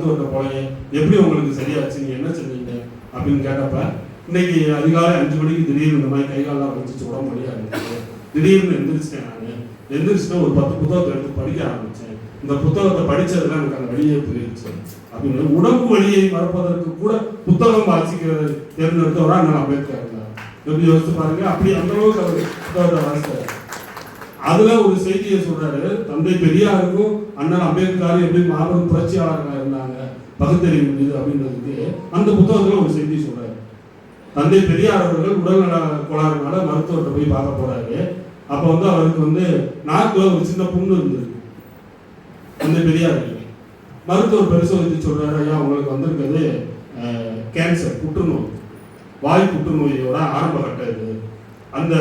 மருத்துவத்தை போல எப்படி உங்களுக்கு சரியாச்சு, நீங்க என்ன செஞ்சீங்க அப்படின்னு கேட்டப்ப, இன்னைக்கு அதிகாலை 5 மணிக்கு திடீர்னு இந்த மாதிரி கைகாலெல்லாம் வலிச்சு உடம்பு வழியா இருந்துச்சு. திடீர்னு எந்திரிச்சிட்டேன். நான் எந்திரிச்சுட்டு ஒரு 10 புத்தகத்தை எடுத்து படிக்க ஆரம்பிச்சேன். இந்த புத்தகத்தை படிச்சதுல எனக்கு அந்த வழியே போயிடுச்சு அப்படின்னு. உடம்பு வழியை மறப்பதற்கு கூட புத்தகம் வாசிக்கிறது தேர்ந்தெடுத்தவரா நான் அம்பேத்கர் இருந்தார். எப்படி யோசிச்சு பாருங்க. அப்படி அந்த அளவுக்கு அவர் புத்தகத்தை வாசித்தார். அதுல ஒரு செய்தியை சொல்றாரு. தந்தை பெரியாருக்கும் அண்ணன் அம்பேத்கர் எப்படி மாபெரும் புரட்சியாளர்களாக இருந்தாங்க பகுத்தறிவு மீது அப்படின்றதுக்கு அந்த புத்தகத்துல ஒரு செய்தி சொல்றாரு. தந்தை பெரியார் அவர்கள் உடல்நல கோளாறுனால மருத்துவத்தை போய் பார்க்க போறாரு. அப்ப அவருக்கு நாக்குல ஒரு சின்ன புண்ணு இருந்தது. தந்தை பெரியாருக்கு மருத்துவர் பரிசோதித்து சொல்றாரு, ஐயா உங்களுக்கு வந்திருக்கிறது கேன்சர், புற்றுநோய், வாய் புற்றுநோயோட ஆரம்ப கட்டம் இது. அந்த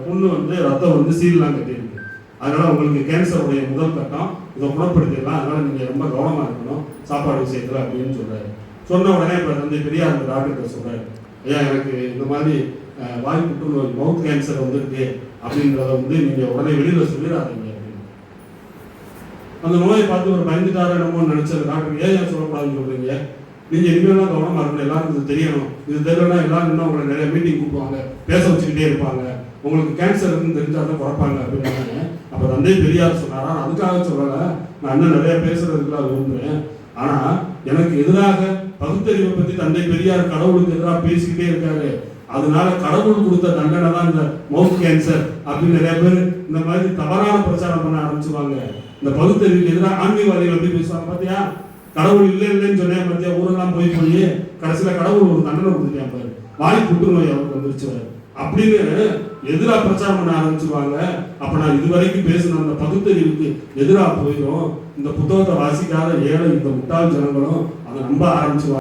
புண்ணு ரத்தம் சீல்லாம் கட்டியிருக்கு. அதனால உங்களுக்கு கேன்சருடைய முதல் கட்டம், இதை குணப்படுத்திடலாம். அதனால நீங்க ரொம்ப கவனமா இருக்கணும் சாப்பாடு விஷயத்துல அப்படின்னு சொல்றாரு. சொன்ன உடனே இப்ப தந்தை பெரியார் அந்த டாக்டர் சொல்றாரு, ஐயா எனக்கு இந்த மாதிரி வாய் புற்றுநோய் மவுத் கேன்சர் வந்திருக்கு அப்படின்றத நீங்க உடனே வெளியில சொல்லிடாதீங்க அப்படின்னு. அந்த நோயை பார்த்து ஒரு பயந்துட்டாரோ என்னமோ நினைச்ச டாக்டர், ஏன் சொல்லக்கூடாதுன்னு சொல்றீங்க, நீங்க இனிமேலாம் கவனமா இருக்கணும், எல்லாருக்கும் இது தெரியணும், இது தெரியலன்னா எல்லாரும் இன்னும் உங்களை நிறைய மீட்டிங் கூப்பிடுவாங்க, பேச வச்சுக்கிட்டே இருப்பாங்க, உங்களுக்கு கேன்சர் இருக்குன்னு தெரிஞ்சாதான் குறைப்பாங்க அப்படின்னு. அப்ப தந்தை பெரியார் சொன்னாரா, அதுக்காக சொல்லல, நான் இன்னும் நிறைய பேசுறதுக்குலாம் விரும்புறேன். ஆனா எனக்கு எதிராக பகுத்தறிவை பத்தி தந்தை பெரியார் கடவுளுக்கு எதிராக பேசிக்கிட்டே இருக்காரு. அதனால கடவுள் கொடுத்த தண்டனை தான் இந்த மவுத் கேன்சர் அப்படின்னு நிறைய பேர் இந்த மாதிரி தவறான பிரச்சாரம் பண்ண ஆரம்பிச்சுவாங்க. இந்த பகுத்தறிவுக்கு எதிராக ஆன்மீகவாதிகள் எப்படி பேசுவாங்க பாத்தியா, கடவுள் இல்லைன்னு சொன்னேன் பாத்தியா, ஊரெல்லாம் போய் கடைசியில கடவுள் ஒரு தண்டனை கொடுத்துட்டேன் பாரு, வாய் புற்றுநோய் அவருக்கு வந்துருச்சு அப்படின்னு எதிராக பிரச்சாரம் பண்ண ஆரம்பிச்சுவாங்க. அப்ப நான் இதுவரைக்கும் பேசின அந்த பகுத்தறிவுக்கு எதிராக போயிடும். இந்த புத்தகத்தை வாசிக்காத ஏழை இந்த முட்டாள் ஜனங்களும் அதை நம்ப ஆரம்பிச்சுவாங்க.